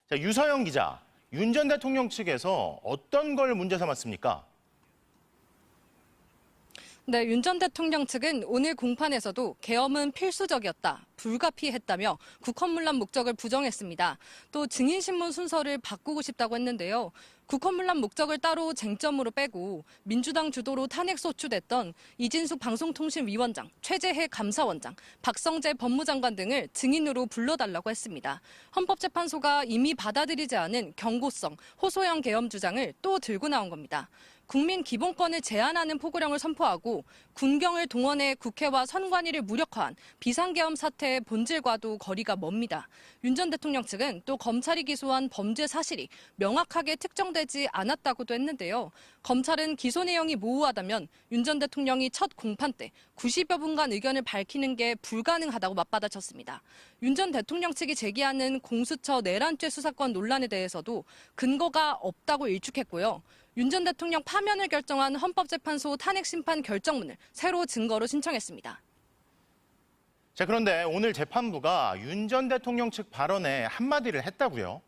자, 유서영 기자, 윤 전 대통령 측에서 어떤 걸 문제 삼았습니까? 네, 윤 전 대통령 측은 오늘 공판에서도 계엄은 필수적이었다, 불가피했다며 국헌문란 목적을 부정했습니다. 또 증인신문 순서를 바꾸고 싶다고 했는데요. 국헌문란 목적을 따로 쟁점으로 빼고 민주당 주도로 탄핵소추됐던 이진숙 방송통신위원장, 최재해 감사원장, 박성재 법무장관 등을 증인으로 불러달라고 했습니다. 헌법재판소가 이미 받아들이지 않은 경고성, 호소형 계엄 주장을 또 들고 나온 겁니다. 국민 기본권을 제한하는 포고령을 선포하고 군경을 동원해 국회와 선관위를 무력화한 비상계엄 사태의 본질과도 거리가 멉니다. 윤 전 대통령 측은 또 검찰이 기소한 범죄 사실이 명확하게 특정되지 않았다고도 했는데요. 검찰은 기소 내용이 모호하다면 윤 전 대통령이 첫 공판 때 90여 분간 의견을 밝히는 게 불가능하다고 맞받아쳤습니다. 윤 전 대통령 측이 제기하는 공수처 내란죄 수사권 논란에 대해서도 근거가 없다고 일축했고요. 윤 전 대통령 파면을 결정한 헌법재판소 탄핵심판 결정문을 새로 증거로 신청했습니다. 자, 그런데 오늘 재판부가 윤 전 대통령 측 발언에 한마디를 했다고요?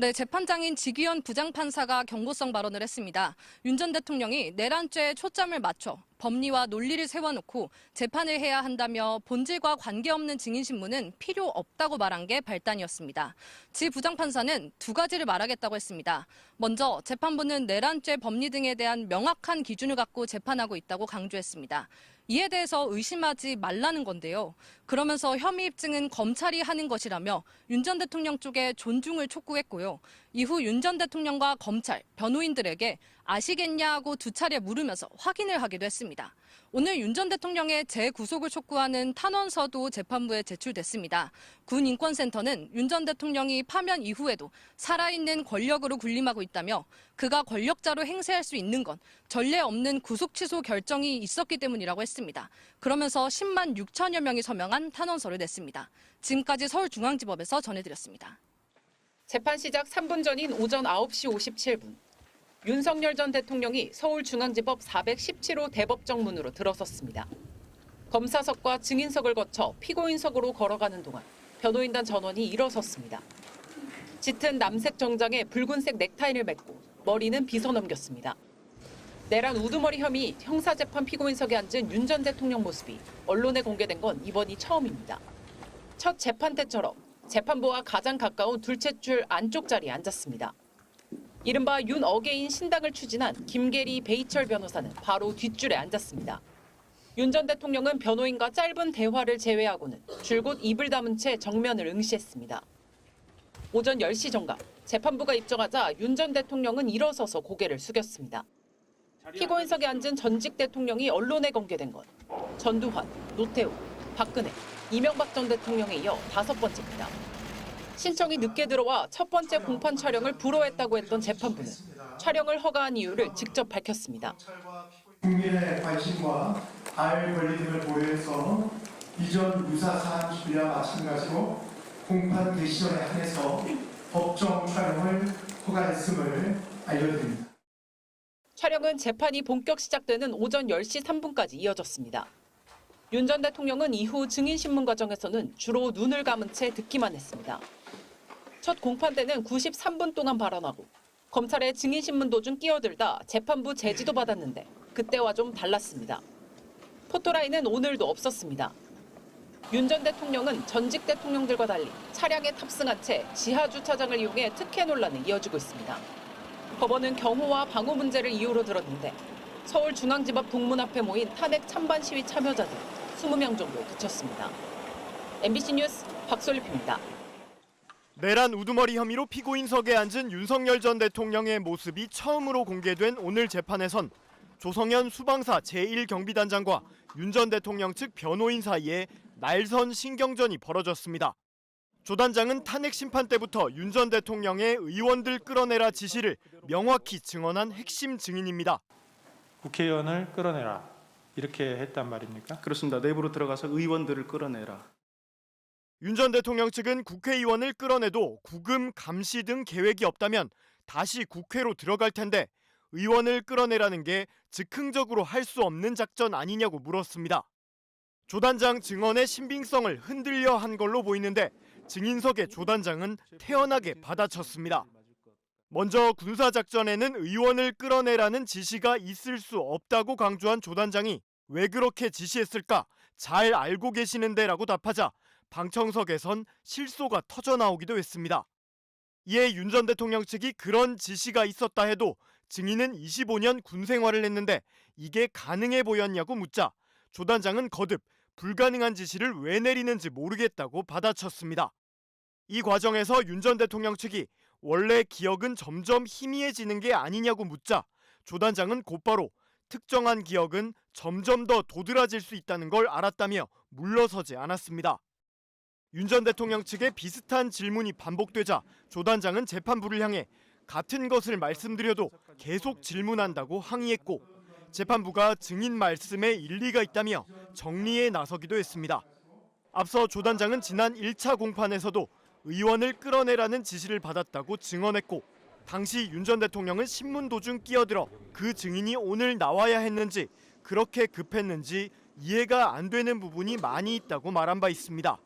네, 재판장인 지기현 부장판사가 경고성 발언을 했습니다. 윤 전 대통령이 내란죄에 초점을 맞춰 법리와 논리를 세워놓고 재판을 해야 한다며 본질과 관계없는 증인신문은 필요 없다고 말한 게 발단이었습니다. 지 부장판사는 두 가지를 말하겠다고 했습니다. 먼저 재판부는 내란죄 법리 등에 대한 명확한 기준을 갖고 재판하고 있다고 강조했습니다. 이에 대해서 의심하지 말라는 건데요. 그러면서 혐의 입증은 검찰이 하는 것이라며 윤 전 대통령 쪽에 존중을 촉구했고요. 이후 윤 전 대통령과 검찰, 변호인들에게 아시겠냐고 두 차례 물으면서 확인을 하기도 했습니다. 오늘 윤 전 대통령의 재구속을 촉구하는 탄원서도 재판부에 제출됐습니다. 군인권센터는 윤 전 대통령이 파면 이후에도 살아있는 권력으로 군림하고 있다며 그가 권력자로 행세할 수 있는 건 전례 없는 구속 취소 결정이 있었기 때문이라고 했습니다. 그러면서 10만 6천여 명이 서명한 탄원서를 냈습니다. 지금까지 서울중앙지법에서 전해드렸습니다. 재판 시작 3분 전인 오전 9시 57분. 윤석열 전 대통령이 서울중앙지법 417호 대법정문으로 들어섰습니다. 검사석과 증인석을 거쳐 피고인석으로 걸어가는 동안 변호인단 전원이 일어섰습니다. 짙은 남색 정장에 붉은색 넥타이를 맺고 머리는 빗어 넘겼습니다. 내란 우두머리 혐의 형사재판 피고인석에 앉은 윤 전 대통령 모습이 언론에 공개된 건 이번이 처음입니다. 첫 재판 때처럼 재판부와 가장 가까운 둘째 줄 안쪽 자리에 앉았습니다. 이른바 윤 어게인 신당을 추진한 김계리 베이철 변호사는 바로 뒷줄에 앉았습니다. 윤 전 대통령은 변호인과 짧은 대화를 제외하고는 줄곧 입을 다문 채 정면을 응시했습니다. 오전 10시 정각 재판부가 입정하자 윤 전 대통령은 일어서서 고개를 숙였습니다. 피고인석에 앉은 전직 대통령이 언론에 공개된 건 전두환, 노태우, 박근혜, 이명박 전 대통령에 이어 5번째입니다. 신청이 늦게 들어와 첫 번째 공판 촬영을 불허했다고 했던 재판부는 촬영을 허가한 이유를 직접 밝혔습니다. 국민의 관심과 알 권리 등을 고려해서 이전 유사 사안 준비와 마찬가지로 공판 개시 전에 한해서 법정 촬영을 허가했음을 알려드립니다. 촬영은 재판이 본격 시작되는 오전 10시 3분까지 이어졌습니다. 윤 전 대통령은 이후 증인신문 과정에서는 주로 눈을 감은 채 듣기만 했습니다. 첫 공판 때는 93분 동안 발언하고 검찰의 증인신문 도중 끼어들다 재판부 제지도 받았는데 그때와 좀 달랐습니다. 포토라인은 오늘도 없었습니다. 윤 전 대통령은 전직 대통령들과 달리 차량에 탑승한 채 지하 주차장을 이용해 특혜 논란을 이어주고 있습니다. 법원은 경호와 방호 문제를 이유로 들었는데 서울중앙지법 동문 앞에 모인 탄핵 찬반 시위 참여자들 20명 정도 그쳤습니다. MBC 뉴스 박솔립입니다. 내란 우두머리 혐의로 피고인석에 앉은 윤석열 전 대통령의 모습이 처음으로 공개된 오늘 재판에선 조성현 수방사 제1경비단장과 윤 전 대통령 측 변호인 사이에 날선 신경전이 벌어졌습니다. 조 단장은 탄핵 심판 때부터 윤 전 대통령의 의원들 끌어내라 지시를 명확히 증언한 핵심 증인입니다. 국회의원을 끌어내라 이렇게 했단 말입니까? 그렇습니다. 내부로 들어가서 의원들을 끌어내라. 윤 전 대통령 측은 국회의원을 끌어내도 구금, 감시 등 계획이 없다면 다시 국회로 들어갈 텐데 의원을 끌어내라는 게 즉흥적으로 할 수 없는 작전 아니냐고 물었습니다. 조 단장 증언의 신빙성을 흔들려 한 걸로 보이는데 증인석의 조 단장은 태연하게 받아쳤습니다. 먼저 군사작전에는 의원을 끌어내라는 지시가 있을 수 없다고 강조한 조 단장이 왜 그렇게 지시했을까 잘 알고 계시는데라고 답하자 방청석에선 실소가 터져나오기도 했습니다. 이에 윤 전 대통령 측이 그런 지시가 있었다 해도 증인은 25년 군 생활을 했는데 이게 가능해 보였냐고 묻자 조 단장은 거듭 불가능한 지시를 왜 내리는지 모르겠다고 받아쳤습니다. 이 과정에서 윤 전 대통령 측이 원래 기억은 점점 희미해지는 게 아니냐고 묻자 조 단장은 곧바로 특정한 기억은 점점 더 도드라질 수 있다는 걸 알았다며 물러서지 않았습니다. 윤 전 대통령 측의 비슷한 질문이 반복되자 조 단장은 재판부를 향해 같은 것을 말씀드려도 계속 질문한다고 항의했고 재판부가 증인 말씀에 일리가 있다며 정리에 나서기도 했습니다. 앞서 조 단장은 지난 1차 공판에서도 의원을 끌어내라는 지시를 받았다고 증언했고 당시 윤 전 대통령은 신문 도중 끼어들어 그 증인이 오늘 나와야 했는지 그렇게 급했는지 이해가 안 되는 부분이 많이 있다고 말한 바 있습니다.